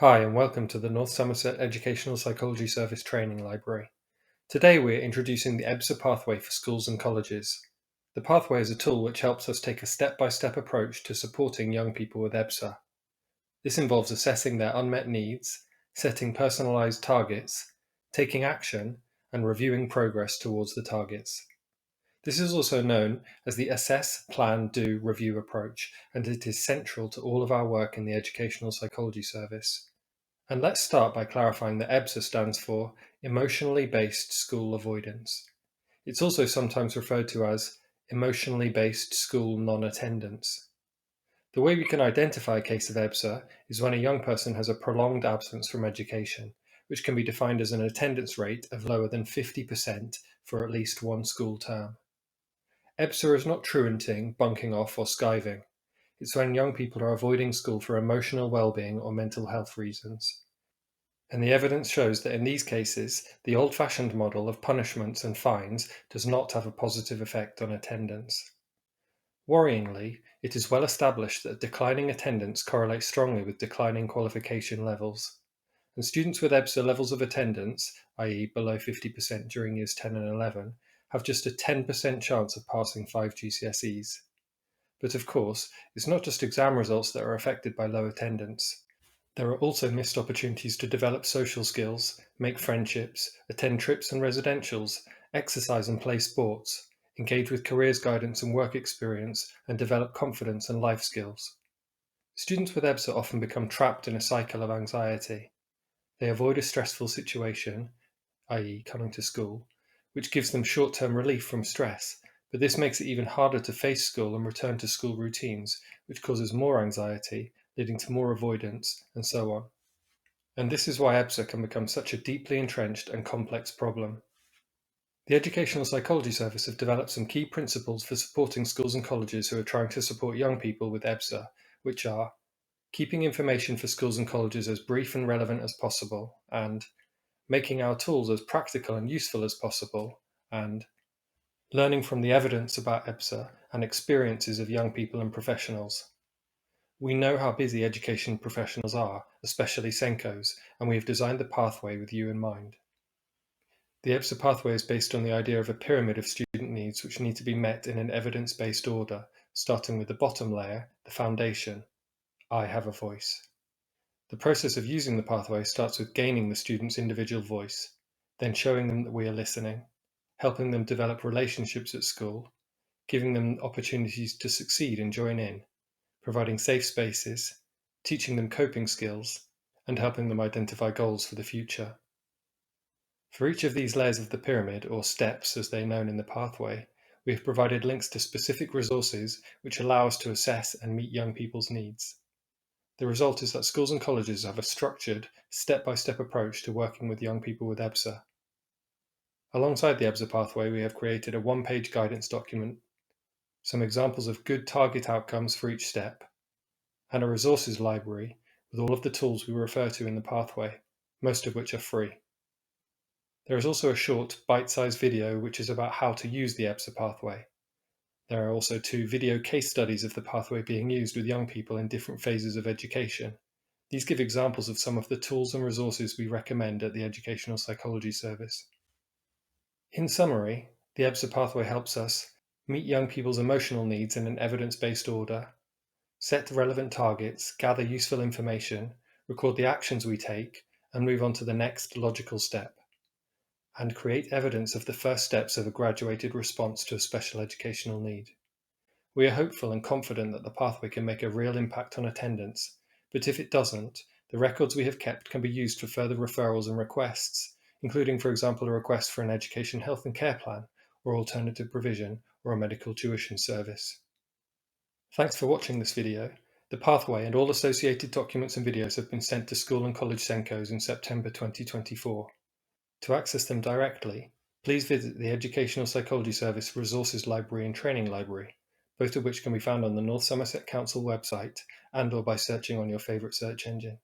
Hi and welcome to the North Somerset Educational Psychology Service Training Library. Today we're introducing the EBSA Pathway for schools and colleges. The pathway is a tool which helps us take a step-by-step approach to supporting young people with EBSA. This involves assessing their unmet needs, setting personalised targets, taking action, and reviewing progress towards the targets. This is also known as the Assess, Plan, Do, Review approach, and it is central to all of our work in the Educational Psychology Service. And let's start by clarifying that EBSA stands for Emotionally Based School Avoidance. It's also sometimes referred to as Emotionally Based School Non-Attendance. The way we can identify a case of EBSA is when a young person has a prolonged absence from education, which can be defined as an attendance rate of lower than 50% for at least one school term. EBSA is not truanting, bunking off, or skiving. It's when young people are avoiding school for emotional well-being or mental health reasons. And the evidence shows that in these cases, the old-fashioned model of punishments and fines does not have a positive effect on attendance. Worryingly, it is well established that declining attendance correlates strongly with declining qualification levels. And students with EBSA levels of attendance, i.e. below 50% during years 10 and 11, have just a 10% chance of passing 5 GCSEs. But of course, it's not just exam results that are affected by low attendance. There are also missed opportunities to develop social skills, make friendships, attend trips and residentials, exercise and play sports, engage with careers guidance and work experience, and develop confidence and life skills. Students with EBSA often become trapped in a cycle of anxiety. They avoid a stressful situation, i.e. coming to school, which gives them short-term relief from stress, but this makes it even harder to face school and return to school routines, which causes more anxiety, leading to more avoidance, and so on. And this is why EBSA can become such a deeply entrenched and complex problem. The Educational Psychology Service have developed some key principles for supporting schools and colleges who are trying to support young people with EBSA, which are keeping information for schools and colleges as brief and relevant as possible, and making our tools as practical and useful as possible, and learning from the evidence about EBSA and experiences of young people and professionals. We know how busy education professionals are, especially SENCOs, and we have designed the pathway with you in mind. The EBSA pathway is based on the idea of a pyramid of student needs which need to be met in an evidence-based order, starting with the bottom layer, the foundation, I have a voice. The process of using the pathway starts with gaining the student's individual voice, then showing them that we are listening, helping them develop relationships at school, giving them opportunities to succeed and join in, providing safe spaces, teaching them coping skills, and helping them identify goals for the future. For each of these layers of the pyramid, or steps as they're known in the pathway, we have provided links to specific resources which allow us to assess and meet young people's needs. The result is that schools and colleges have a structured, step-by-step approach to working with young people with EBSA. Alongside the EBSA pathway, we have created a one-page guidance document, some examples of good target outcomes for each step, and a resources library with all of the tools we refer to in the pathway, most of which are free. There is also a short, bite-sized video which is about how to use the EBSA pathway. There are also 2 video case studies of the pathway being used with young people in different phases of education. These give examples of some of the tools and resources we recommend at the Educational Psychology Service. In summary, the EBSA pathway helps us meet young people's emotional needs in an evidence-based order, set relevant targets, gather useful information, record the actions we take, and move on to the next logical step, and create evidence of the first steps of a graduated response to a special educational need. We are hopeful and confident that the pathway can make a real impact on attendance, but if it doesn't, the records we have kept can be used for further referrals and requests, including, for example, a request for an education health and care plan, or alternative provision, or a medical tuition service. Thanks for watching this video. The pathway and all associated documents and videos have been sent to school and college SENCOs in September 2024. To access them directly, please visit the Educational Psychology Service Resources Library and Training Library, both of which can be found on the North Somerset Council website and/or by searching on your favourite search engine.